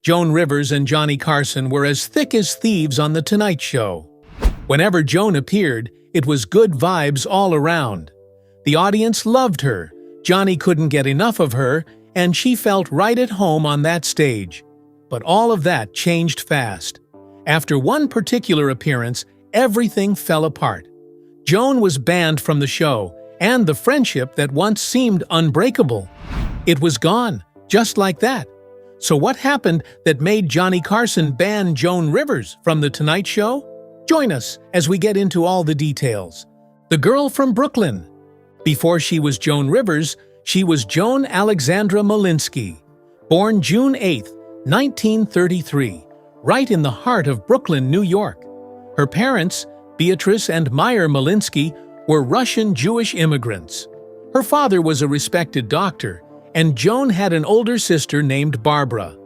Joan Rivers and Johnny Carson were as thick as thieves on The Tonight Show. Whenever Joan appeared, it was good vibes all around. The audience loved her, Johnny couldn't get enough of her, and she felt right at home on that stage. But all of that changed fast. After one particular appearance, everything fell apart. Joan was banned from the show, and the friendship that once seemed unbreakable. It was gone, just like that. So what happened that made Johnny Carson ban Joan Rivers from The Tonight Show? Join us as we get into all the details. The girl from Brooklyn. Before she was Joan Rivers, she was Joan Alexandra Malinsky, born June 8, 1933, right in the heart of Brooklyn, New York. Her parents, Beatrice and Meyer Malinsky, were Russian Jewish immigrants. Her father was a respected doctor, and Joan had an older sister named Barbara.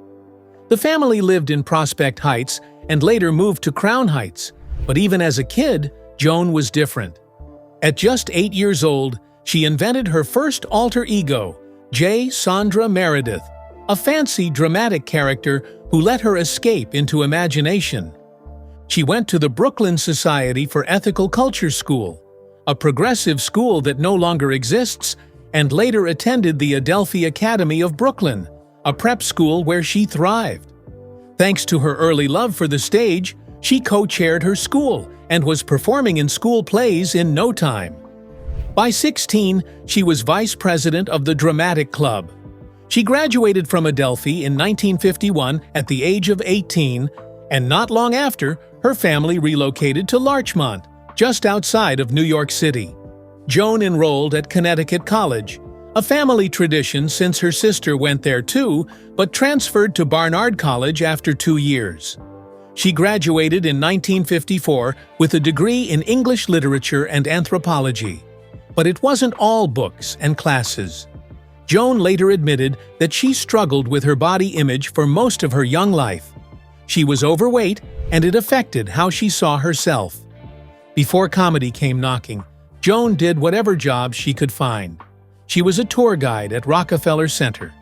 The family lived in Prospect Heights and later moved to Crown Heights, but even as a kid, Joan was different. At just 8 years old, she invented her first alter ego, J. Sandra Meredith, a fancy, dramatic character who let her escape into imagination. She went to the Brooklyn Society for Ethical Culture School, a progressive school that no longer exists, and later attended the Adelphi Academy of Brooklyn, a prep school where she thrived. Thanks to her early love for the stage, she co-chaired her school and was performing in school plays in no time. By 16, she was vice president of the Dramatic Club. She graduated from Adelphi in 1951 at the age of 18, and not long after, her family relocated to Larchmont, just outside of New York City. Joan enrolled at Connecticut College, a family tradition since her sister went there too, but transferred to Barnard College after 2 years. She graduated in 1954 with a degree in English literature and anthropology. But it wasn't all books and classes. Joan later admitted that she struggled with her body image for most of her young life. She was overweight, and it affected how she saw herself. Before comedy came knocking, Joan did whatever job she could find. She was a tour guide at Rockefeller Center.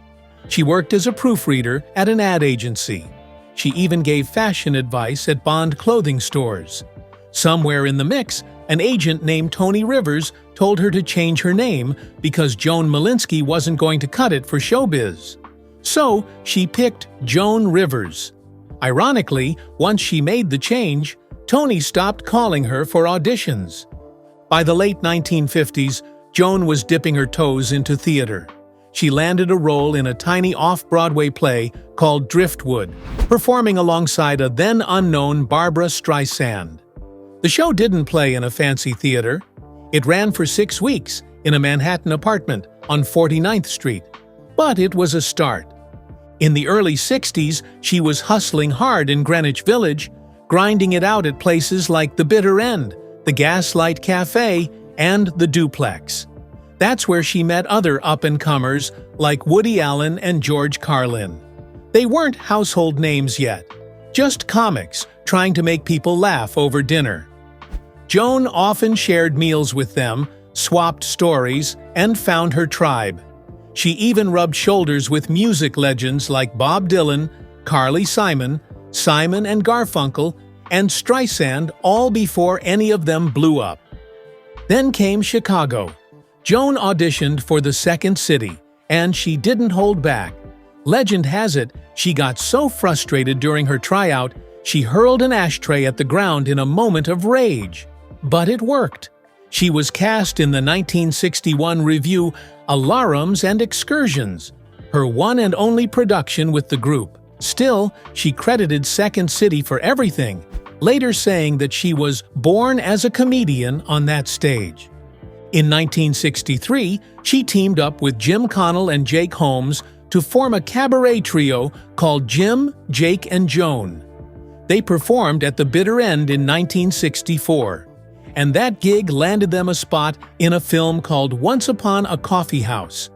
She worked as a proofreader at an ad agency. She even gave fashion advice at Bond clothing stores. Somewhere in the mix, an agent named Tony Rivers told her to change her name because Joan Malinsky wasn't going to cut it for showbiz. So she picked Joan Rivers. Ironically, once she made the change, Tony stopped calling her for auditions. By the late 1950s, Joan was dipping her toes into theater. She landed a role in a tiny off-Broadway play called Driftwood, performing alongside a then-unknown Barbra Streisand. The show didn't play in a fancy theater. It ran for 6 weeks in a Manhattan apartment on 49th Street. But it was a start. In the early 60s, she was hustling hard in Greenwich Village, grinding it out at places like the Bitter End, the Gaslight Cafe, and the Duplex. That's where she met other up-and-comers like Woody Allen and George Carlin. They weren't household names yet, just comics trying to make people laugh over dinner. Joan often shared meals with them, swapped stories, and found her tribe. She even rubbed shoulders with music legends like Bob Dylan, Carly Simon, Simon and Garfunkel, and Streisand, all before any of them blew up. Then came Chicago. Joan auditioned for the Second City, and she didn't hold back. Legend has it, she got so frustrated during her tryout, she hurled an ashtray at the ground in a moment of rage. But it worked. She was cast in the 1961 revue Alarums and Excursions, her one and only production with the group. Still, she credited Second City for everything, later saying that she was born as a comedian on that stage. In 1963, she teamed up with Jim Connell and Jake Holmes to form a cabaret trio called Jim, Jake, and Joan. They performed at the Bitter End in 1964. And that gig landed them a spot in a film called Once Upon a Coffee House.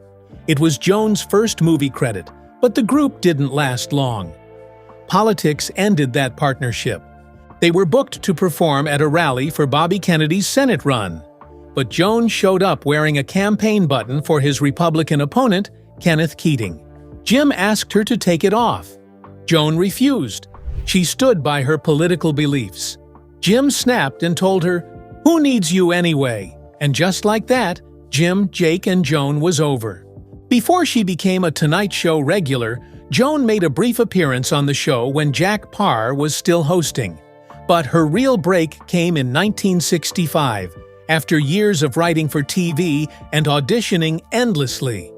It was Joan's first movie credit, but the group didn't last long. Politics ended that partnership. They were booked to perform at a rally for Bobby Kennedy's Senate run. But Joan showed up wearing a campaign button for his Republican opponent, Kenneth Keating. Jim asked her to take it off. Joan refused. She stood by her political beliefs. Jim snapped and told her, "Who needs you anyway?" And just like that, Jim, Jake, and Joan was over. Before she became a Tonight Show regular, Joan made a brief appearance on the show when Jack Paar was still hosting. But her real break came in 1965, after years of writing for TV and auditioning endlessly.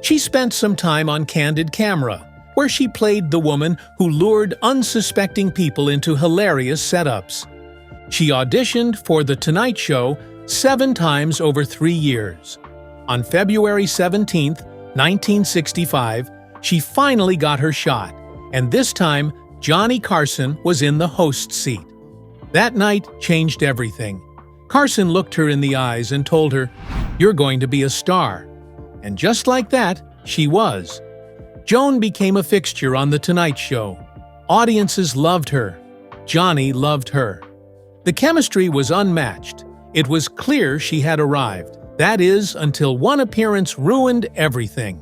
She spent some time on Candid Camera, where she played the woman who lured unsuspecting people into hilarious setups. She auditioned for The Tonight Show 7 times over 3 years. On February 17, 1965, she finally got her shot, and this time Johnny Carson was in the host seat. That night changed everything. Carson looked her in the eyes and told her, "You're going to be a star." And just like that, she was. Joan became a fixture on The Tonight Show. Audiences loved her. Johnny loved her. The chemistry was unmatched. It was clear she had arrived. That is, until one appearance ruined everything.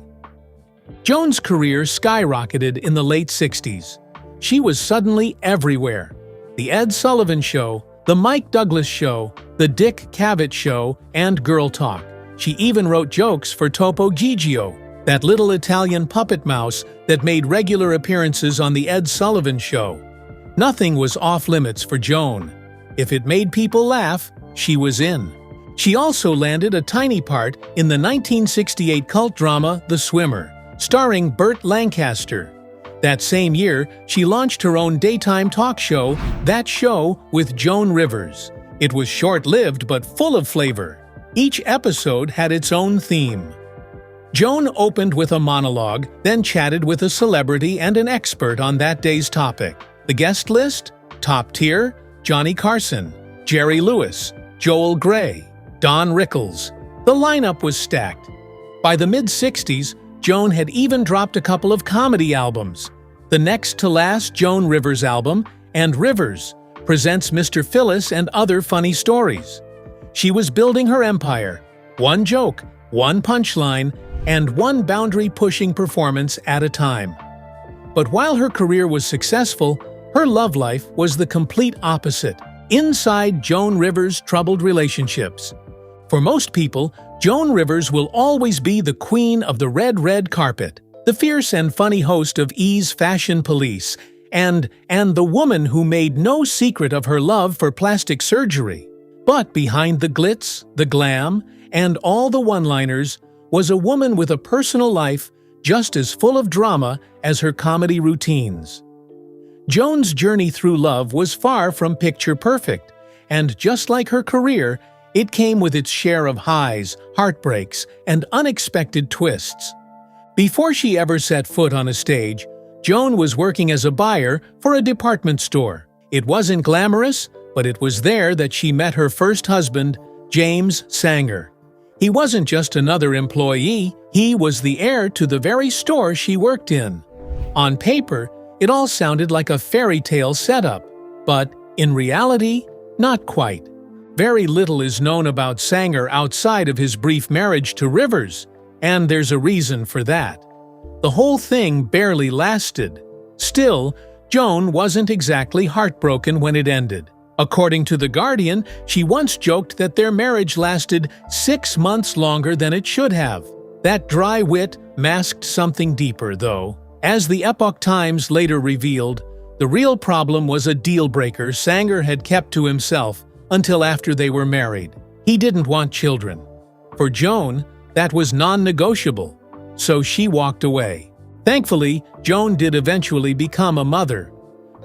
Joan's career skyrocketed in the late 60s. She was suddenly everywhere. The Ed Sullivan Show, The Mike Douglas Show, The Dick Cavett Show, and Girl Talk. She even wrote jokes for Topo Gigio, that little Italian puppet mouse that made regular appearances on The Ed Sullivan Show. Nothing was off-limits for Joan. If it made people laugh, she was in. She also landed a tiny part in the 1968 cult drama The Swimmer, starring Burt Lancaster. That same year, she launched her own daytime talk show, That Show with Joan Rivers. It was short-lived but full of flavor. Each episode had its own theme. Joan opened with a monologue, then chatted with a celebrity and an expert on that day's topic. The guest list? Top tier: Johnny Carson, Jerry Lewis, Joel Grey, Don Rickles. The lineup was stacked. By the mid-60s, Joan had even dropped a couple of comedy albums. The next to last Joan Rivers album, and Rivers, presents Mr. Phyllis and other funny stories. She was building her empire, one joke, one punchline, and one boundary-pushing performance at a time. But while her career was successful, her love life was the complete opposite. Inside Joan Rivers' troubled relationships. For most people, Joan Rivers will always be the queen of the red carpet, the fierce and funny host of E's Fashion Police, and the woman who made no secret of her love for plastic surgery. But behind the glitz, the glam, and all the one-liners was a woman with a personal life just as full of drama as her comedy routines. Joan's journey through love was far from picture perfect, and just like her career, it came with its share of highs, heartbreaks, and unexpected twists. Before she ever set foot on a stage, Joan was working as a buyer for a department store. It wasn't glamorous, but it was there that she met her first husband, James Sanger. He wasn't just another employee, he was the heir to the very store she worked in. On paper, it all sounded like a fairy tale setup, but in reality, not quite. Very little is known about Sanger outside of his brief marriage to Rivers, and there's a reason for that. The whole thing barely lasted. Still, Joan wasn't exactly heartbroken when it ended. According to The Guardian, she once joked that their marriage lasted 6 months longer than it should have. That dry wit masked something deeper, though. As the Epoch Times later revealed, the real problem was a deal-breaker Sanger had kept to himself until after they were married. He didn't want children. For Joan, that was non-negotiable, so she walked away. Thankfully, Joan did eventually become a mother.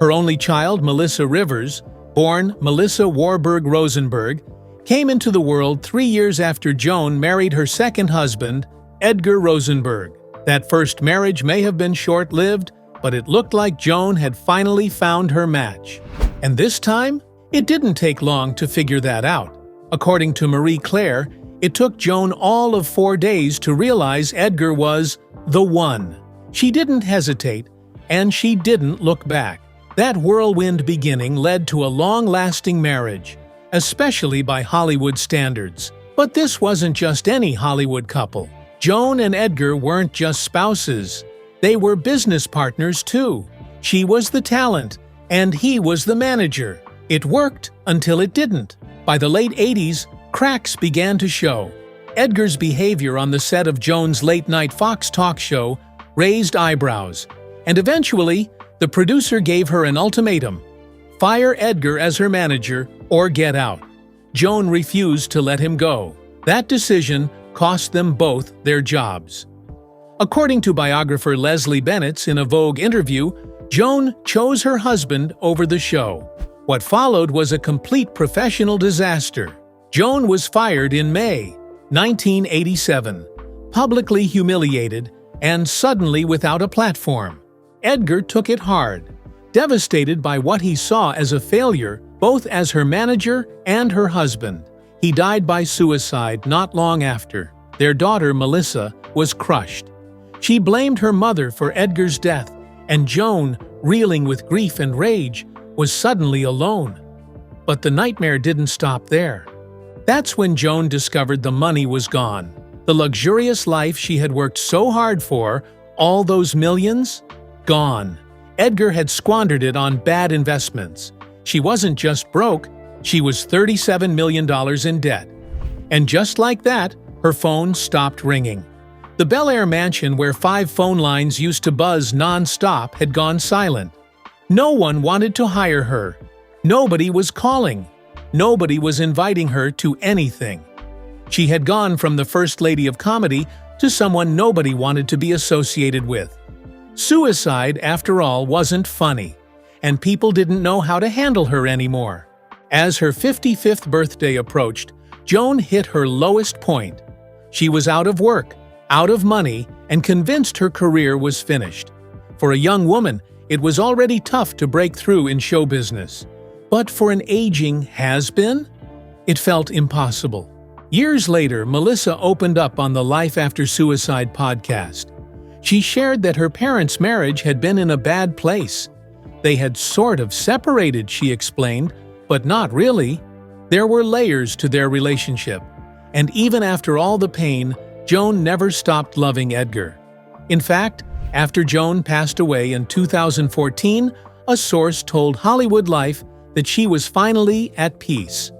Her only child, Melissa Rivers, born Melissa Warburg Rosenberg, came into the world 3 years after Joan married her second husband, Edgar Rosenberg. That first marriage may have been short-lived, but it looked like Joan had finally found her match. And this time, it didn't take long to figure that out. According to Marie Claire, it took Joan all of 4 days to realize Edgar was the one. She didn't hesitate, and she didn't look back. That whirlwind beginning led to a long-lasting marriage, especially by Hollywood standards. But this wasn't just any Hollywood couple. Joan and Edgar weren't just spouses. They were business partners too. She was the talent, and he was the manager. It worked until it didn't. By the late 80s, cracks began to show. Edgar's behavior on the set of Joan's late-night Fox talk show raised eyebrows, and eventually, the producer gave her an ultimatum: fire Edgar as her manager or get out. Joan refused to let him go. That decision cost them both their jobs. According to biographer Leslie Bennett in a Vogue interview, Joan chose her husband over the show. What followed was a complete professional disaster. Joan was fired in May 1987, publicly humiliated and suddenly without a platform. Edgar took it hard, devastated by what he saw as a failure both as her manager and her husband. He died by suicide not long after. Their daughter, Melissa, was crushed. She blamed her mother for Edgar's death, and Joan, reeling with grief and rage, was suddenly alone. But the nightmare didn't stop there. That's when Joan discovered the money was gone. The luxurious life she had worked so hard for, all those millions, gone. Edgar had squandered it on bad investments. She wasn't just broke, she was $37 million in debt. And just like that, her phone stopped ringing. The Bel Air mansion where 5 phone lines used to buzz non-stop had gone silent. No one wanted to hire her. Nobody was calling. Nobody was inviting her to anything. She had gone from the First Lady of Comedy to someone nobody wanted to be associated with. Suicide, after all, wasn't funny, and people didn't know how to handle her anymore. As her 55th birthday approached, Joan hit her lowest point. She was out of work, out of money, and convinced her career was finished. For a young woman, it was already tough to break through in show business. But for an aging has-been, it felt impossible. Years later, Melissa opened up on the Life After Suicide podcast. She shared that her parents' marriage had been in a bad place. They had sort of separated, she explained, but not really. There were layers to their relationship. And even after all the pain, Joan never stopped loving Edgar. In fact, after Joan passed away in 2014, a source told Hollywood Life that she was finally at peace.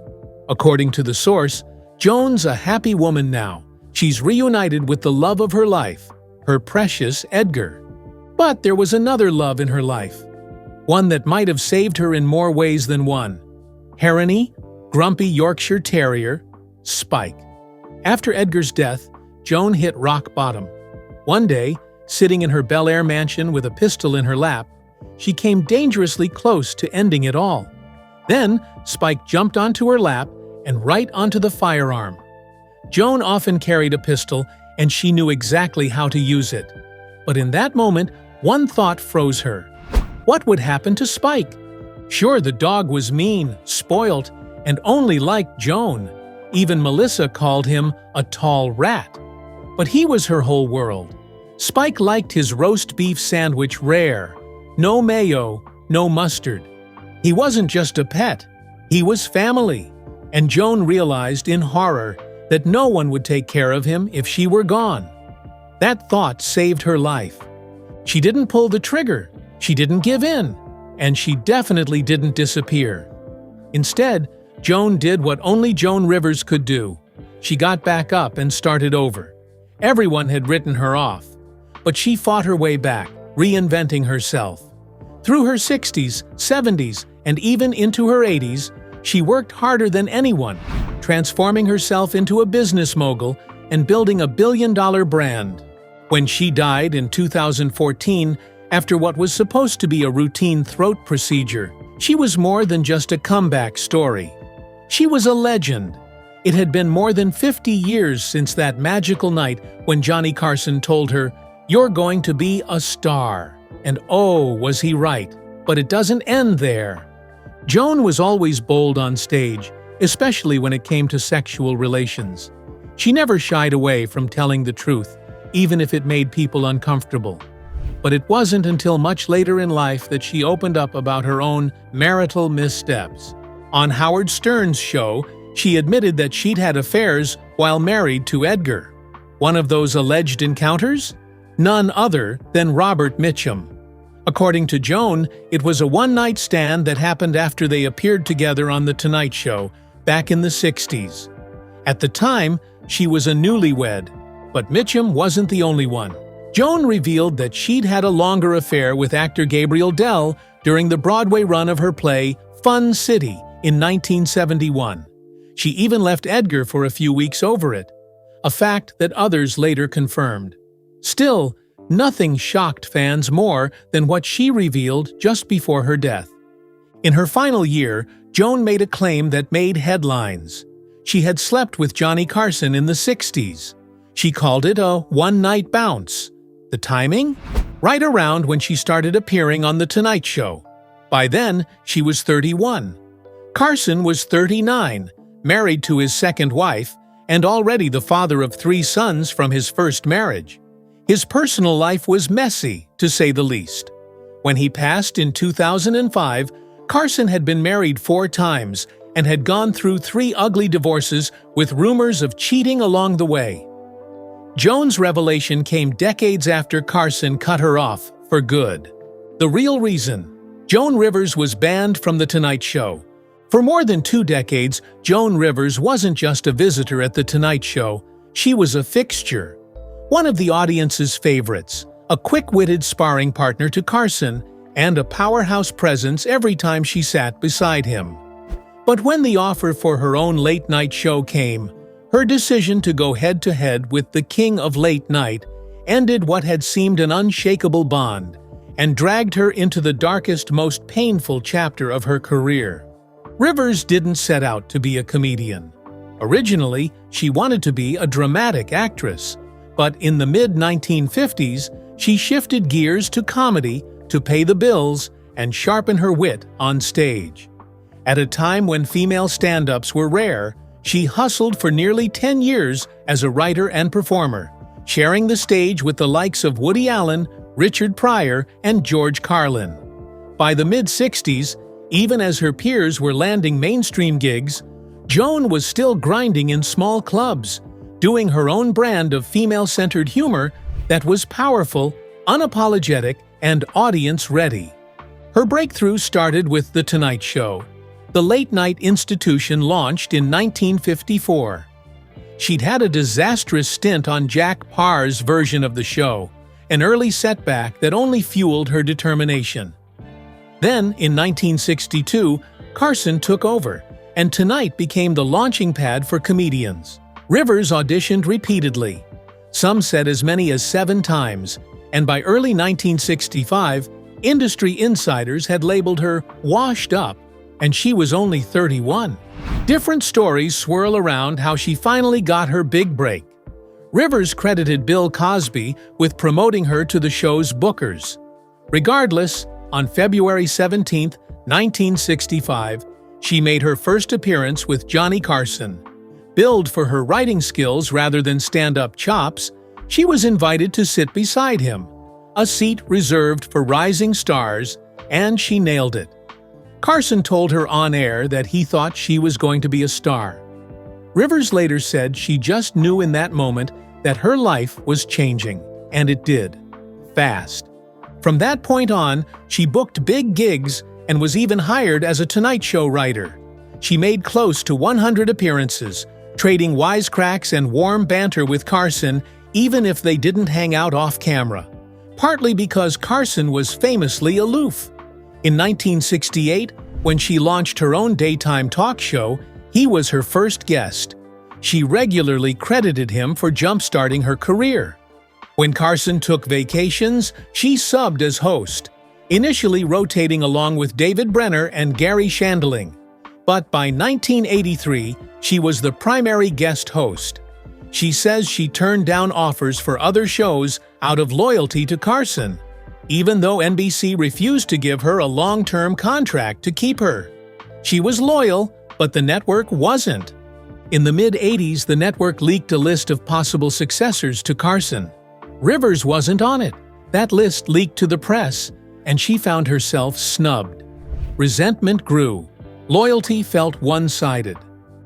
According to the source, Joan's a happy woman now. She's reunited with the love of her life, her precious Edgar. But there was another love in her life, one that might have saved her in more ways than one. Herony, grumpy Yorkshire Terrier, Spike. After Edgar's death, Joan hit rock bottom. One day, sitting in her Bel Air mansion with a pistol in her lap, she came dangerously close to ending it all. Then, Spike jumped onto her lap and right onto the firearm. Joan often carried a pistol, and she knew exactly how to use it. But in that moment, one thought froze her. What would happen to Spike? Sure, the dog was mean, spoilt, and only liked Joan. Even Melissa called him a tall rat. But he was her whole world. Spike liked his roast beef sandwich rare. No mayo, no mustard. He wasn't just a pet. He was family. And Joan realized in horror that no one would take care of him if she were gone. That thought saved her life. She didn't pull the trigger. She didn't give in. And she definitely didn't disappear. Instead, Joan did what only Joan Rivers could do. She got back up and started over. Everyone had written her off. But she fought her way back, reinventing herself. Through her 60s, 70s, and even into her 80s, she worked harder than anyone, transforming herself into a business mogul and building a billion-dollar brand. When she died in 2014, after what was supposed to be a routine throat procedure, she was more than just a comeback story. She was a legend. It had been more than 50 years since that magical night when Johnny Carson told her, "You're going to be a star." And oh, was he right. But it doesn't end there. Joan was always bold on stage, especially when it came to sexual relations. She never shied away from telling the truth, even if it made people uncomfortable. But it wasn't until much later in life that she opened up about her own marital missteps. On Howard Stern's show, she admitted that she'd had affairs while married to Edgar. One of those alleged encounters? None other than Robert Mitchum. According to Joan, it was a one-night stand that happened after they appeared together on The Tonight Show back in the 60s. At the time, she was a newlywed, but Mitchum wasn't the only one. Joan revealed that she'd had a longer affair with actor Gabriel Dell during the Broadway run of her play Fun City in 1971. She even left Edgar for a few weeks over it, a fact that others later confirmed. Still, nothing shocked fans more than what she revealed just before her death. In her final year, Joan made a claim that made headlines. She had slept with Johnny Carson in the 60s. She called it a one-night bounce. The timing? Right around when she started appearing on The Tonight Show. By then, she was 31. Carson was 39, married to his second wife, and already the father of 3 sons from his first marriage. His personal life was messy, to say the least. When he passed in 2005, Carson had been married 4 times and had gone through 3 ugly divorces with rumors of cheating along the way. Joan's revelation came decades after Carson cut her off for good. The real reason: Joan Rivers was banned from The Tonight Show. For more than 2 decades, Joan Rivers wasn't just a visitor at The Tonight Show, she was a fixture. One of the audience's favorites, a quick-witted sparring partner to Carson, and a powerhouse presence every time she sat beside him. But when the offer for her own late-night show came, her decision to go head-to-head with the king of late night ended what had seemed an unshakable bond and dragged her into the darkest, most painful chapter of her career. Rivers didn't set out to be a comedian. Originally, she wanted to be a dramatic actress, but in the mid-1950s, she shifted gears to comedy to pay the bills and sharpen her wit on stage. At a time when female stand-ups were rare, she hustled for nearly 10 years as a writer and performer, sharing the stage with the likes of Woody Allen, Richard Pryor, and George Carlin. By the mid-60s, even as her peers were landing mainstream gigs, Joan was still grinding in small clubs, doing her own brand of female-centered humor that was powerful, unapologetic, and audience-ready. Her breakthrough started with The Tonight Show. The late-night institution launched in 1954. She'd had a disastrous stint on Jack Parr's version of the show, an early setback that only fueled her determination. Then, in 1962, Carson took over, and Tonight became the launching pad for comedians. Rivers auditioned repeatedly. Some said as many as 7 times, and by early 1965, industry insiders had labeled her washed up, and she was only 31. Different stories swirl around how she finally got her big break. Rivers credited Bill Cosby with promoting her to the show's bookers. Regardless, on February 17, 1965, she made her first appearance with Johnny Carson. Billed for her writing skills rather than stand-up chops, she was invited to sit beside him, a seat reserved for rising stars, and she nailed it. Carson told her on air that he thought she was going to be a star. Rivers later said she just knew in that moment that her life was changing, and it did. Fast. From that point on, she booked big gigs and was even hired as a Tonight Show writer. She made close to 100 appearances, trading wisecracks and warm banter with Carson even if they didn't hang out off-camera, partly because Carson was famously aloof. In 1968, when she launched her own daytime talk show, he was her first guest. She regularly credited him for jump-starting her career. When Carson took vacations, she subbed as host, initially rotating along with David Brenner and Gary Shandling. But by 1983, she was the primary guest host. She says she turned down offers for other shows out of loyalty to Carson, even though NBC refused to give her a long-term contract to keep her. She was loyal, but the network wasn't. In the mid-80s, the network leaked a list of possible successors to Carson. Rivers wasn't on it. That list leaked to the press, and she found herself snubbed. Resentment grew. Loyalty felt one-sided.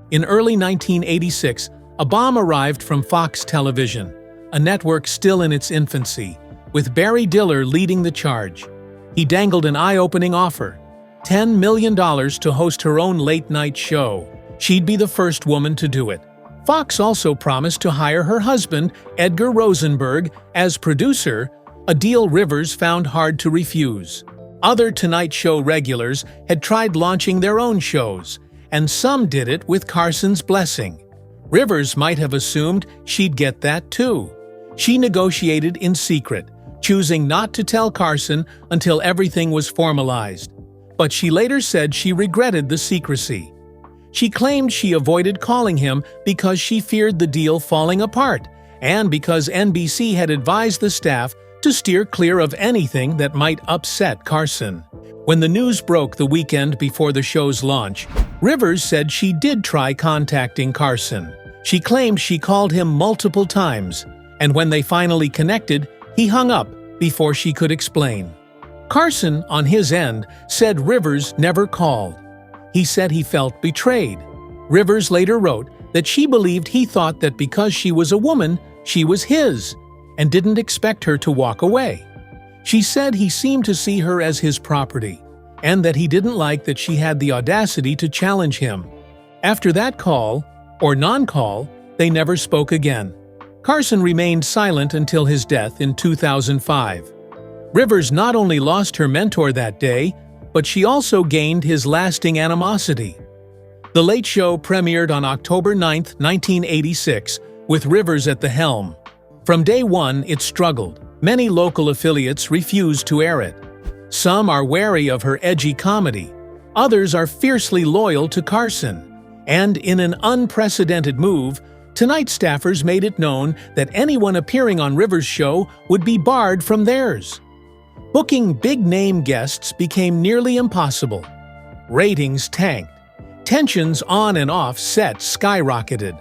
In early 1986, a bomb arrived from Fox Television, a network still in its infancy, with Barry Diller leading the charge. He dangled an eye-opening offer: $10 million to host her own late-night show. She'd be the first woman to do it. Fox also promised to hire her husband, Edgar Rosenberg, as producer, a deal Rivers found hard to refuse. Other Tonight Show regulars had tried launching their own shows, and some did it with Carson's blessing. Rivers might have assumed she'd get that too. She negotiated in secret, choosing not to tell Carson until everything was formalized. But she later said she regretted the secrecy. She claimed she avoided calling him because she feared the deal falling apart, and because NBC had advised the staff to steer clear of anything that might upset Carson. When the news broke the weekend before the show's launch, Rivers said she did try contacting Carson. She claimed she called him multiple times, and when they finally connected, he hung up before she could explain. Carson, on his end, said Rivers never called. He said he felt betrayed. Rivers later wrote that she believed he thought that because she was a woman, she was his, and didn't expect her to walk away. She said he seemed to see her as his property, and that he didn't like that she had the audacity to challenge him. After that call, or non-call, they never spoke again. Carson remained silent until his death in 2005. Rivers not only lost her mentor that day, but she also gained his lasting animosity. The Late Show premiered on October 9, 1986, with Rivers at the helm. From day one, it struggled. Many local affiliates refused to air it. Some are wary of her edgy comedy. Others are fiercely loyal to Carson. And in an unprecedented move, Tonight staffers made it known that anyone appearing on Rivers' show would be barred from theirs. Booking big-name guests became nearly impossible. Ratings tanked. Tensions on and off set skyrocketed.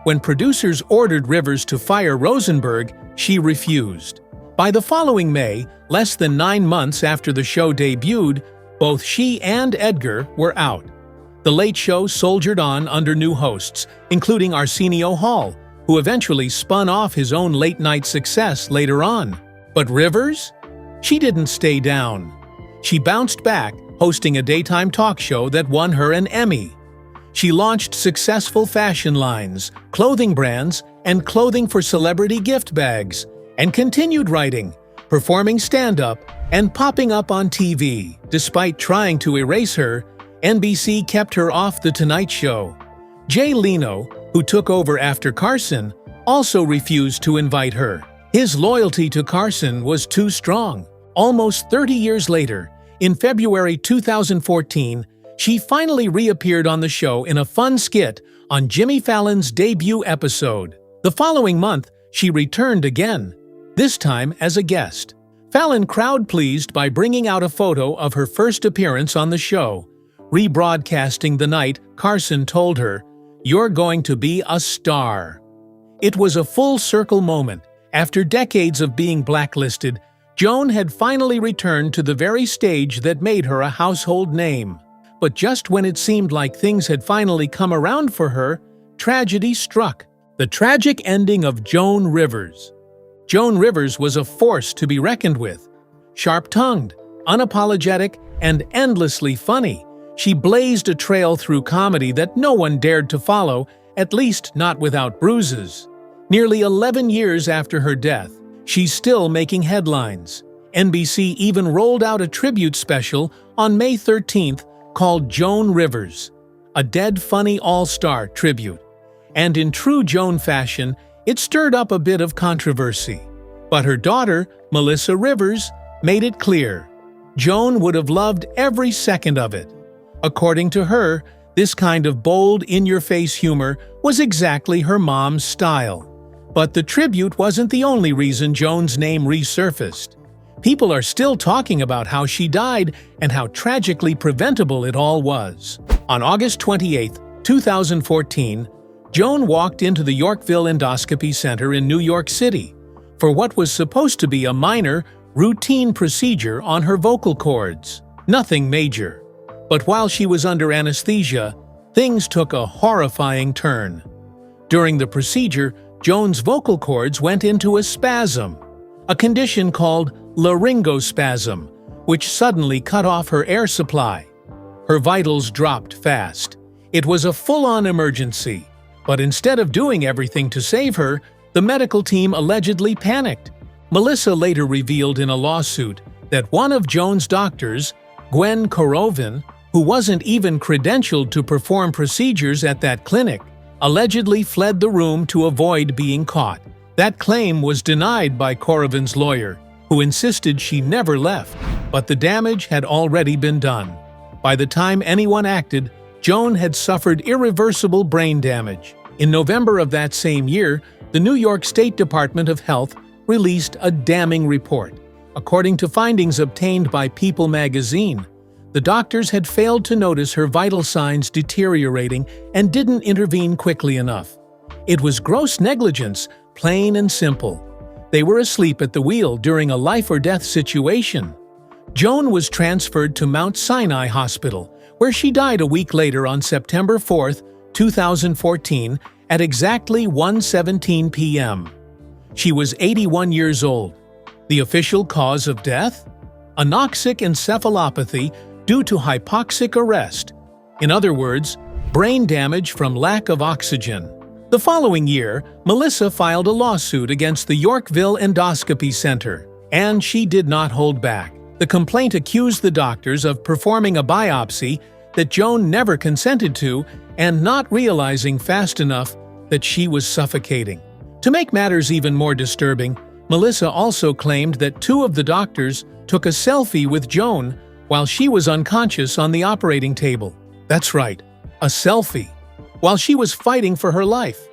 When producers ordered Rivers to fire Rosenberg, she refused. By the following May, less than 9 months after the show debuted, both she and Edgar were out. The Late Show soldiered on under new hosts, including Arsenio Hall, who eventually spun off his own late-night success later on. But Rivers? She didn't stay down. She bounced back, hosting a daytime talk show that won her an Emmy. She launched successful fashion lines, clothing brands, and clothing for celebrity gift bags, and continued writing, performing stand-up, and popping up on TV. Despite trying to erase her, NBC kept her off The Tonight Show. Jay Leno, who took over after Carson, also refused to invite her. His loyalty to Carson was too strong. Almost 30 years later, in February 2014, she finally reappeared on the show in a fun skit on Jimmy Fallon's debut episode. The following month, she returned again, this time as a guest. Fallon crowd-pleased by bringing out a photo of her first appearance on the show. Rebroadcasting the night, Carson told her, "You're going to be a star." It was a full-circle moment. After decades of being blacklisted, Joan had finally returned to the very stage that made her a household name. But just when it seemed like things had finally come around for her, tragedy struck. The tragic ending of Joan Rivers. Joan Rivers was a force to be reckoned with. Sharp-tongued, unapologetic, and endlessly funny, she blazed a trail through comedy that no one dared to follow, at least not without bruises. Nearly 11 years after her death, she's still making headlines. NBC even rolled out a tribute special on May 13th called Joan Rivers, a dead funny all-star tribute. And in true Joan fashion, it stirred up a bit of controversy. But her daughter, Melissa Rivers, made it clear. Joan would have loved every second of it. According to her, this kind of bold, in-your-face humor was exactly her mom's style. But the tribute wasn't the only reason Joan's name resurfaced. People are still talking about how she died and how tragically preventable it all was. On August 28, 2014, Joan walked into the Yorkville Endoscopy Center in New York City for what was supposed to be a minor, routine procedure on her vocal cords. Nothing major. But while she was under anesthesia, things took a horrifying turn. During the procedure, Joan's vocal cords went into a spasm, a condition called laryngospasm, which suddenly cut off her air supply. Her vitals dropped fast. It was a full-on emergency, but instead of doing everything to save her, the medical team allegedly panicked. Melissa later revealed in a lawsuit that one of Joan's doctors, Gwen Korovin, who wasn't even credentialed to perform procedures at that clinic, allegedly fled the room to avoid being caught. That claim was denied by Korovin's lawyer, who insisted she never left, but the damage had already been done. By the time anyone acted, Joan had suffered irreversible brain damage. In November of that same year, the New York State Department of Health released a damning report. According to findings obtained by People magazine, the doctors had failed to notice her vital signs deteriorating and didn't intervene quickly enough. It was gross negligence, plain and simple. They were asleep at the wheel during a life-or-death situation. Joan was transferred to Mount Sinai Hospital, where she died a week later on September 4, 2014, at exactly 1:17 p.m. She was 81 years old. The official cause of death? Anoxic encephalopathy due to hypoxic arrest. In other words, brain damage from lack of oxygen. The following year, Melissa filed a lawsuit against the Yorkville Endoscopy Center, and she did not hold back. The complaint accused the doctors of performing a biopsy that Joan never consented to and not realizing fast enough that she was suffocating. To make matters even more disturbing, Melissa also claimed that two of the doctors took a selfie with Joan while she was unconscious on the operating table. That's right, a selfie, while she was fighting for her life.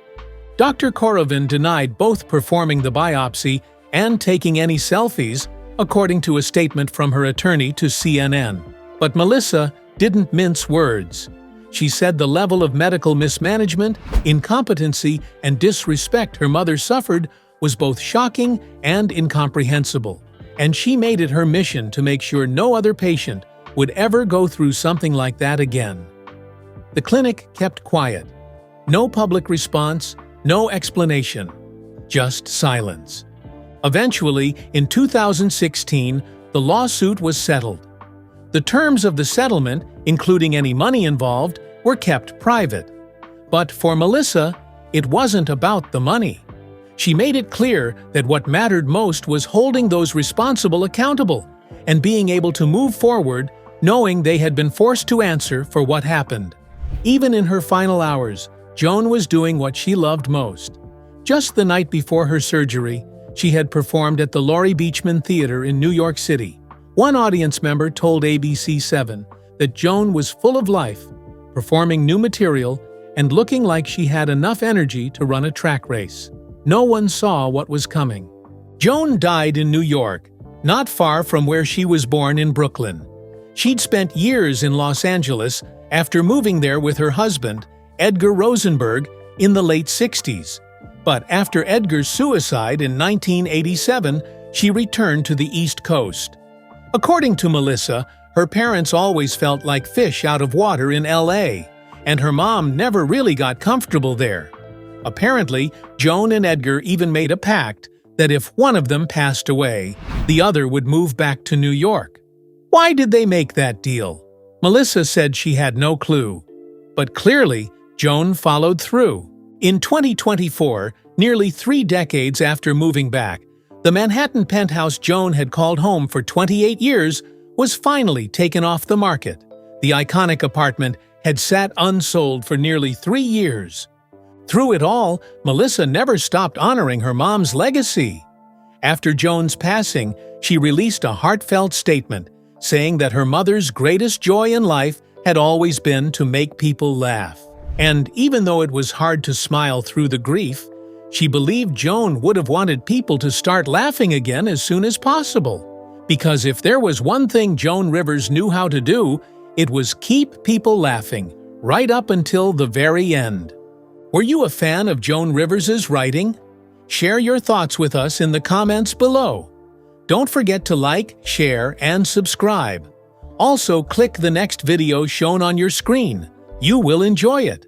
Dr. Korovin denied both performing the biopsy and taking any selfies, according to a statement from her attorney to CNN. But Melissa didn't mince words. She said the level of medical mismanagement, incompetency, and disrespect her mother suffered was both shocking and incomprehensible, and she made it her mission to make sure no other patient would ever go through something like that again. The clinic kept quiet. No public response, no explanation, just silence. Eventually, in 2016, the lawsuit was settled. The terms of the settlement, including any money involved, were kept private. But for Melissa, it wasn't about the money. She made it clear that what mattered most was holding those responsible accountable and being able to move forward knowing they had been forced to answer for what happened. Even in her final hours, Joan was doing what she loved most. Just the night before her surgery, she had performed at the Laurie Beechman Theater in New York City. One audience member told ABC7 that Joan was full of life, performing new material and looking like she had enough energy to run a track race. No one saw what was coming. Joan died in New York, not far from where she was born in Brooklyn. She'd spent years in Los Angeles after moving there with her husband, Edgar Rosenberg, in the late 60s. But after Edgar's suicide in 1987, she returned to the East Coast. According to Melissa, her parents always felt like fish out of water in LA, and her mom never really got comfortable there. Apparently, Joan and Edgar even made a pact that if one of them passed away, the other would move back to New York. Why did they make that deal? Melissa said she had no clue. But clearly, Joan followed through. In 2024, nearly 3 decades after moving back, the Manhattan penthouse Joan had called home for 28 years was finally taken off the market. The iconic apartment had sat unsold for nearly 3 years. Through it all, Melissa never stopped honoring her mom's legacy. After Joan's passing, she released a heartfelt statement, saying that her mother's greatest joy in life had always been to make people laugh. And even though it was hard to smile through the grief, she believed Joan would have wanted people to start laughing again as soon as possible. Because if there was one thing Joan Rivers knew how to do, it was keep people laughing, right up until the very end. Were you a fan of Joan Rivers's writing? Share your thoughts with us in the comments below. Don't forget to like, share, and subscribe. Also, click the next video shown on your screen. You will enjoy it.